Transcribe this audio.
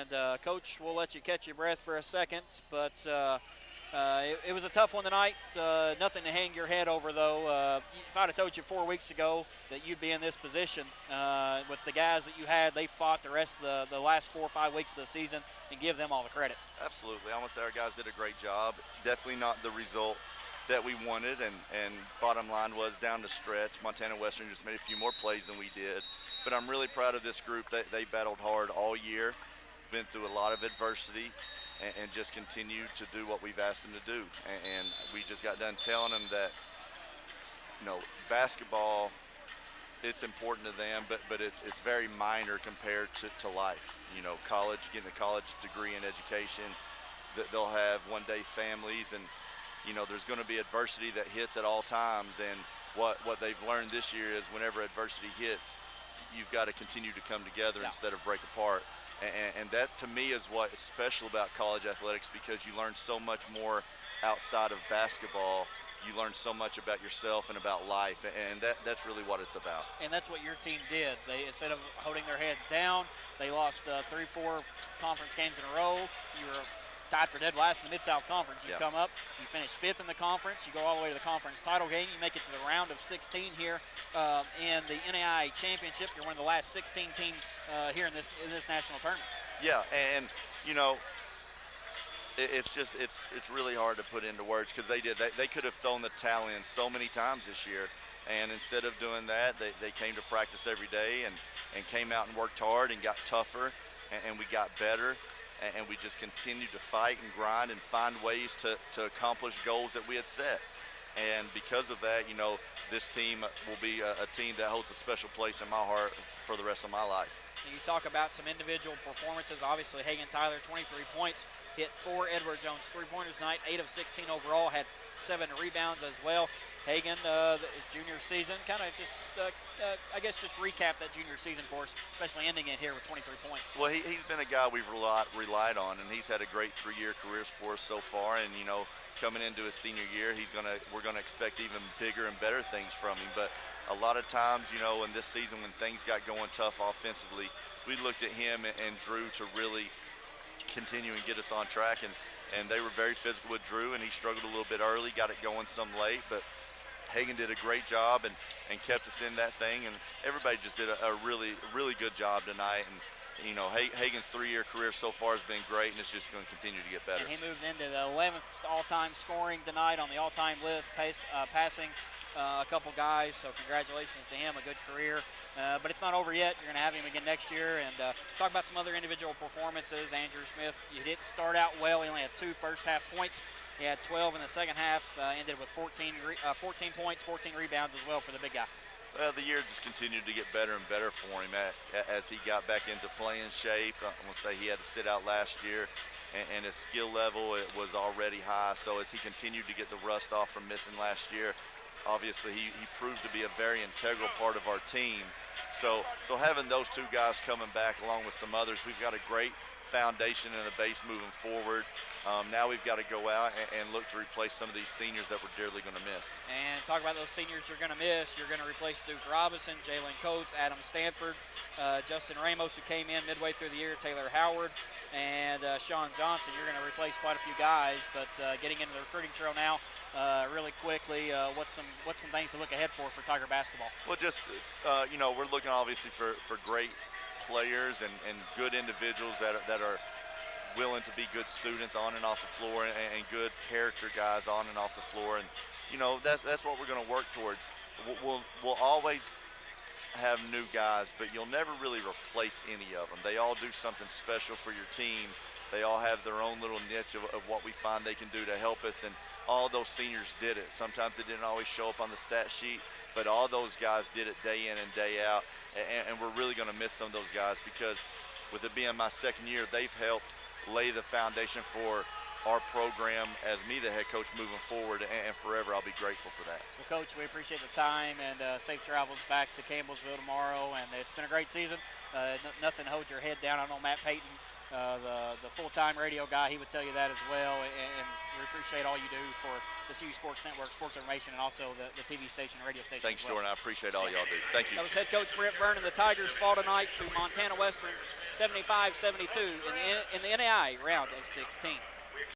And, Coach, we'll let you catch your breath for a second, but it was a tough one tonight. Nothing to hang your head over, though. If I'd have told you 4 weeks ago that you'd be in this position with the guys that you had, they fought the rest of the last 4 or 5 weeks of the season, and give them all the credit. Absolutely. I want to say our guys did a great job. Definitely not the result that we wanted, and bottom line was down the stretch. Montana Western just made a few more plays than we did. But I'm really proud of this group. They battled hard all year, been through a lot of adversity, and just continue to do what we've asked them to do. And we just got done telling them that, basketball, it's important to them, but it's very minor compared to life. College, getting a college degree in education, that they'll have one-day families, and there's going to be adversity that hits at all times. And what they've learned this year is whenever adversity hits, you've got to continue to come together instead of break apart. And that, to me, is what is special about college athletics, because you learn so much more outside of basketball. You learn so much about yourself and about life, and that's really what it's about. And that's what your team did. They, instead of holding their heads down, they lost 3-4 conference games in a row. You were tied for dead last in the Mid-South Conference. You come up, you finish 5th in the conference, you go all the way to the conference title game, you make it to the round of 16 here in the NAIA championship. You're one of the last 16 teams here in this national tournament. Yeah, and it's really hard to put into words, because they could have thrown the towel in so many times this year, and instead of doing that, they came to practice every day and came out and worked hard and got tougher, and we got better. And we just continue to fight and grind and find ways to accomplish goals that we had set. And because of that, this team will be a team that holds a special place in my heart for the rest of my life. You talk about some individual performances. Obviously, Hagan Tyler, 23 points, hit 4 Edward Jones three-pointers tonight, 8 of 16 overall, had 7 rebounds as well. Hagan, junior season, kind of just, just recap that junior season for us, especially ending it here with 23 points. Well, he's been a guy we've relied on, and he's had a great 3-year career for us so far. And coming into his senior year, we're gonna expect even bigger and better things from him. But a lot of times, in this season when things got going tough offensively, we looked at him and Drew to really continue and get us on track. And they were very physical with Drew, and he struggled a little bit early, got it going some late, but Hagan did a great job and kept us in that thing, and everybody just did a really, really good job tonight. And Hagan's 3-year career so far has been great, and it's just going to continue to get better. And he moved into the 11th all-time scoring tonight on the all-time list, passing a couple guys, so congratulations to him, a good career. But it's not over yet. You're going to have him again next year. And talk about some other individual performances. Andrew Smith, you didn't start out well. He only had 2 first-half points. He had 12 in the second half, ended with 14 points, 14 rebounds as well for the big guy. Well, the year just continued to get better and better for him as he got back into playing shape. I'm going to say he had to sit out last year, and his skill level was already high. So as he continued to get the rust off from missing last year, obviously he proved to be a very integral part of our team. So having those 2 guys coming back along with some others, we've got a great foundation and a base moving forward. Now we've got to go out and look to replace some of these seniors that we're dearly going to miss. And talk about those seniors you're going to miss. You're going to replace Duke Robinson, Jalen Coates, Adam Stanford, Justin Ramos, who came in midway through the year, Taylor Howard, and Sean Johnson. You're going to replace quite a few guys, but getting into the recruiting trail now, really quickly, what's some things to look ahead for Tiger basketball? Well, just, we're looking obviously for great players and good individuals that are willing to be good students on and off the floor, and good character guys on and off the floor. And that's what we're going to work towards. We'll always have new guys, but you'll never really replace any of them. They all do something special for your team. They all have their own little niche of what we find they can do to help us, and all those seniors did it. Sometimes it didn't always show up on the stat sheet, but all those guys did it day in and day out, and we're really going to miss some of those guys, because with it being my 2nd year, they've helped lay the foundation for our program as me, the head coach, moving forward, and forever I'll be grateful for that. Well, Coach, we appreciate the time, and safe travels back to Campbellsville tomorrow. And it's been a great season. Nothing to hold your head down. I know Matt Payton, the full-time radio guy, he would tell you that as well, and we appreciate all you do for the CU Sports Network, Sports Information, and also the TV station and radio station. Thanks, as well. Jordan. I appreciate all y'all do. Thank you. That was head coach Brent Vernon. The Tigers fall tonight to Montana Western 75-72 in the NAIA round of 16.